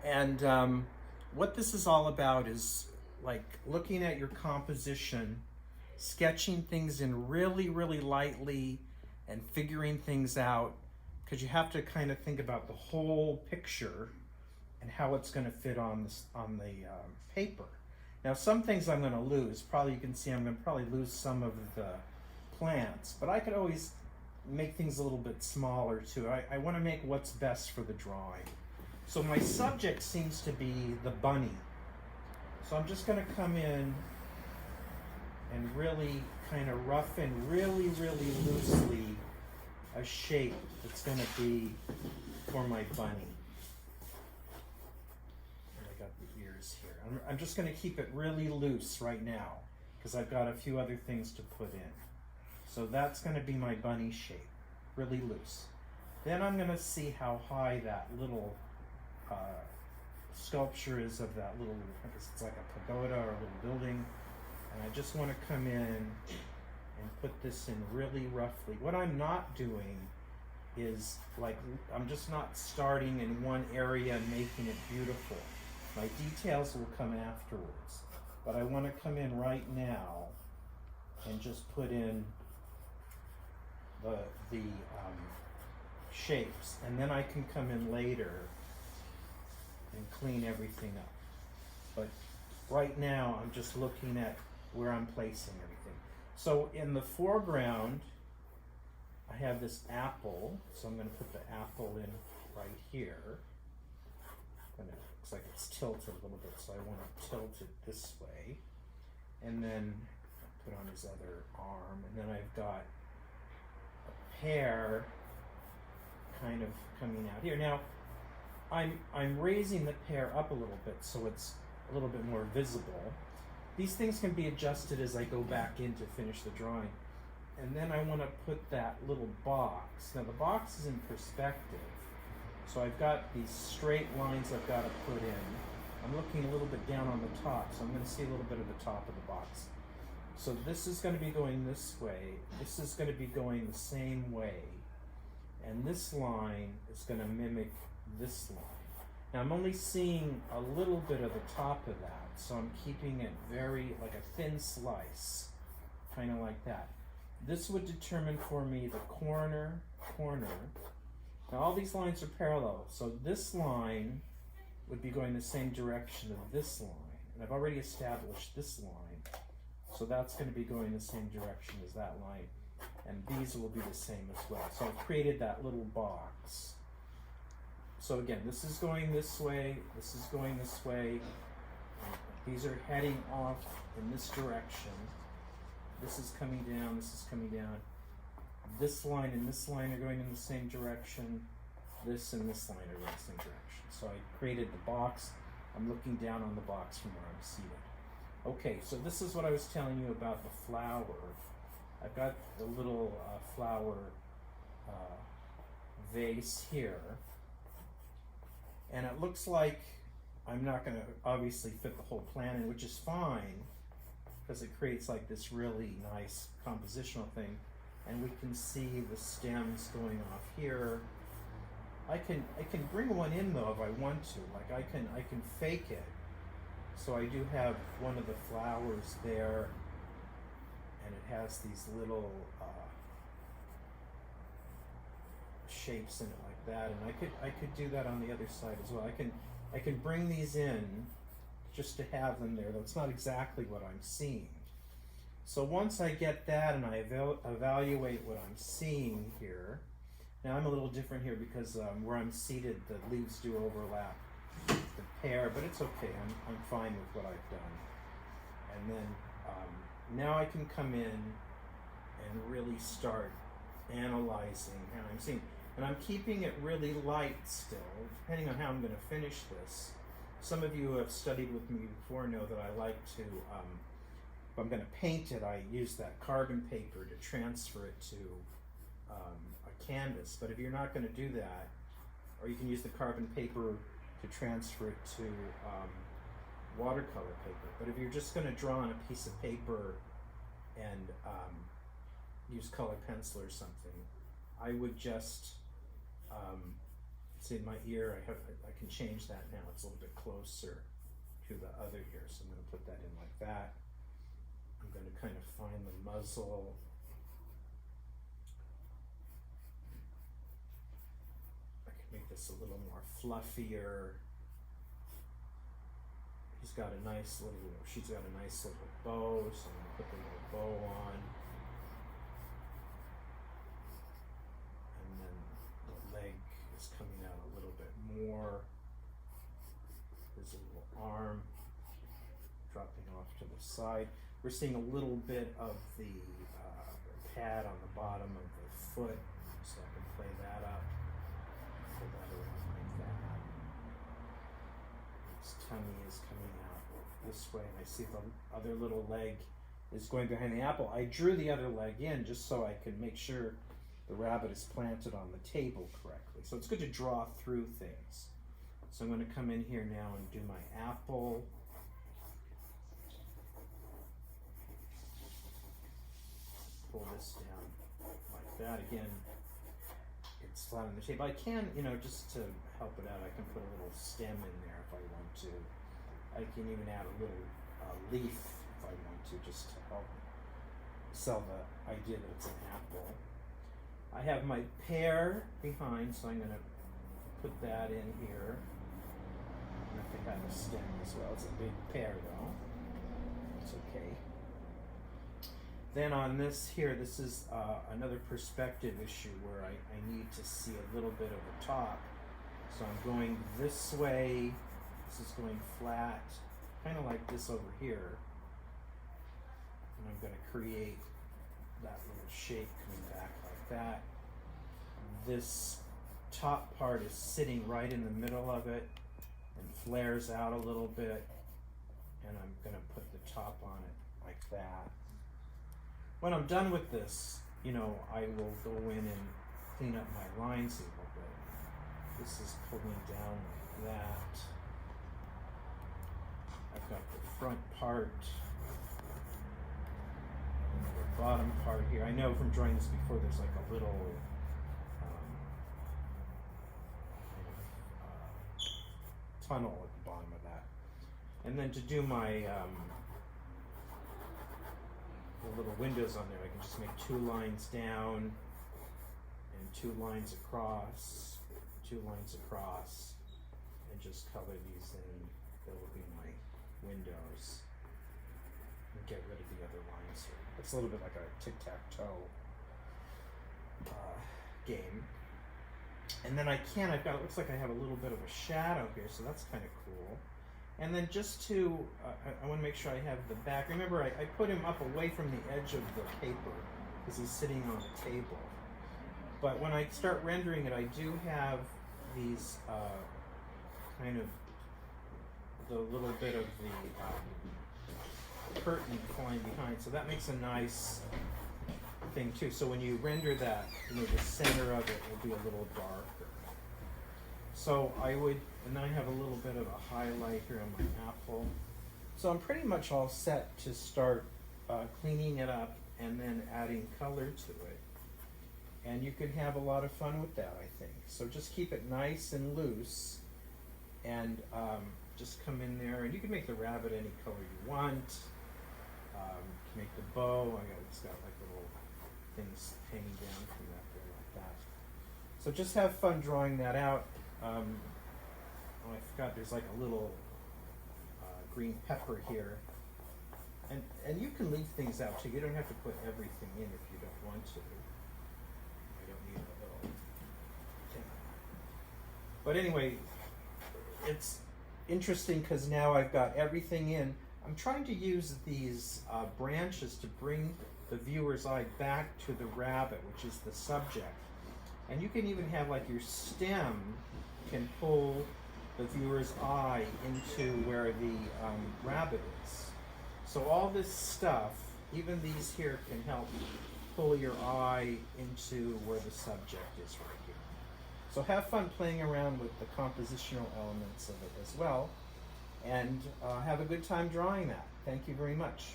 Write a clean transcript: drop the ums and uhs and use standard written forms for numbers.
And what this is all about is like looking at your composition, sketching things in really, really lightly and figuring things out, because you have to kind of think about the whole picture and how it's going to fit on the paper. Now, some things I'm going to lose. Probably you can see I'm going to probably lose some of the plants, but I could always make things a little bit smaller too. I want to make what's best for the drawing. So my subject seems to be the bunny. So I'm just going to come in and really kind of roughen really, really loosely a shape that's going to be for my bunny. And I got the ears here. I'm just going to keep it really loose right now because I've got a few other things to put in. So that's going to be my bunny shape, really loose. Then I'm going to see how high that little sculpture is of that little, I guess it's like a pagoda or a little building. And I just want to come in and put this in really roughly. What I'm not doing is like, I'm just not starting in one area and making it beautiful. My details will come afterwards. But I want to come in right now and just put in the shapes. And then I can come in later and clean everything up. But right now I'm just looking at where I'm placing everything. So in the foreground I have this apple, so I'm going to put the apple in right here. And it looks like it's tilted a little bit, so I want to tilt it this way. And then put on his other arm, and then I've got a pear kind of coming out here. Now I'm raising the pear up a little bit so it's a little bit more visible. These things can be adjusted as I go back in to finish the drawing. And then I want to put that little box. Now the box is in perspective, so I've got these straight lines I've got to put in. I'm looking a little bit down on the top, so I'm going to see a little bit of the top of the box. So this is going to be going this way, this is going to be going the same way, and this line is going to mimic this line. Now I'm only seeing a little bit of the top of that, so I'm keeping it very, like a thin slice, kind of like that. This would determine for me the corner. Now all these lines are parallel, so this line would be going the same direction of this line, and I've already established this line, so that's going to be going the same direction as that line, and these will be the same as well. So I've created that little box. So again, this is going this way, this is going this way, these are heading off in this direction, this is coming down, this is coming down, this line and this line are going in the same direction, this and this line are going in the same direction. So I created the box, I'm looking down on the box from where I'm seated. Okay, so this is what I was telling you about the flower. I've got the little flower vase here, and it looks like I'm not going to obviously fit the whole plant in, which is fine because it creates like this really nice compositional thing, and we can see the stems going off here. I can bring one in though if I want to. Like I can fake it. So I do have one of the flowers there, and it has these little shapes in it like that, and I could do that on the other side as well. I can bring these in just to have them there, though it's not exactly what I'm seeing. So once I get that and I evaluate what I'm seeing here, now I'm a little different here because where I'm seated the leaves do overlap the pear, but it's okay, I'm fine with what I've done. And then now I can come in and really start analyzing how I'm seeing. And I'm keeping it really light still, depending on how I'm going to finish this. Some of you who have studied with me before know that I like to, if I'm going to paint it, I use that carbon paper to transfer it to a canvas. But if you're not going to do that, or you can use the carbon paper to transfer it to watercolor paper. But if you're just going to draw on a piece of paper and use color pencil or something, I would just See in my ear, I can change that now. It's a little bit closer to the other ear, so I'm going to put that in like that. I'm going to kind of find the muzzle. I can make this a little more fluffier. She's got a nice little bow, so I'm going to put the little bow on. And then the leg is coming out a little bit more. There's a little arm dropping off to the side. We're seeing a little bit of the pad on the bottom of the foot, so I can play that up. Pull that around like that. His tummy is coming out this way, and I see the other little leg is going behind the apple. I drew the other leg in just so I can make sure the rabbit is planted on the table correctly. So it's good to draw through things. So I'm going to come in here now and do my apple. Pull this down like that. Again, it's flat on the table. I can, just to help it out, I can put a little stem in there if I want to. I can even add a little leaf if I want to, just to help sell the idea that it's an apple. I have my pear behind, so I'm going to put that in here. I think I have a stem as well. It's a big pear though. It's okay. Then on this here, this is another perspective issue where I need to see a little bit of the top. So I'm going this way. This is going flat, kind of like this over here. And I'm going to create that little shape coming back like that. This top part is sitting right in the middle of it and flares out a little bit, and I'm going to put the top on it like that. When I'm done with this, I will go in and clean up my lines a little bit. This is pulling down like that. I've got the front part and the bottom part here. I know from drawing this before, there's like a little tunnel at the bottom of that. And then to do my the little windows on there, I can just make 2 lines down and 2 lines across, 2 lines across, and just color these in. That will be my windows. And get rid of the other lines here. It's a little bit like a tic-tac-toe game. And then it looks like I have a little bit of a shadow here, so that's kind of cool. And then just to, I want to make sure I have the back. Remember, I put him up away from the edge of the paper because he's sitting on the table. But when I start rendering it, I do have these kind of the little bit of the curtain flying behind. So that makes a nice thing too. So when you render that, the center of it will be a little darker. So and then I have a little bit of a highlight here on my apple. So I'm pretty much all set to start cleaning it up and then adding color to it. And you can have a lot of fun with that, I think. So just keep it nice and loose, and just come in there, and you can make the rabbit any color you want. You can make the bow. It's got like little things hanging down from that there like that. So just have fun drawing that out. I forgot there's like a little green pepper here. And you can leave things out too. You don't have to put everything in if you don't want to. I don't need a little thing. But anyway, it's interesting because now I've got everything in. I'm trying to use these branches to bring the viewer's eye back to the rabbit, which is the subject. And you can even have like your stem can pull the viewer's eye into where the rabbit is. So all this stuff, even these here, can help pull your eye into where the subject is right here. So have fun playing around with the compositional elements of it as well, and have a good time drawing that. Thank you very much.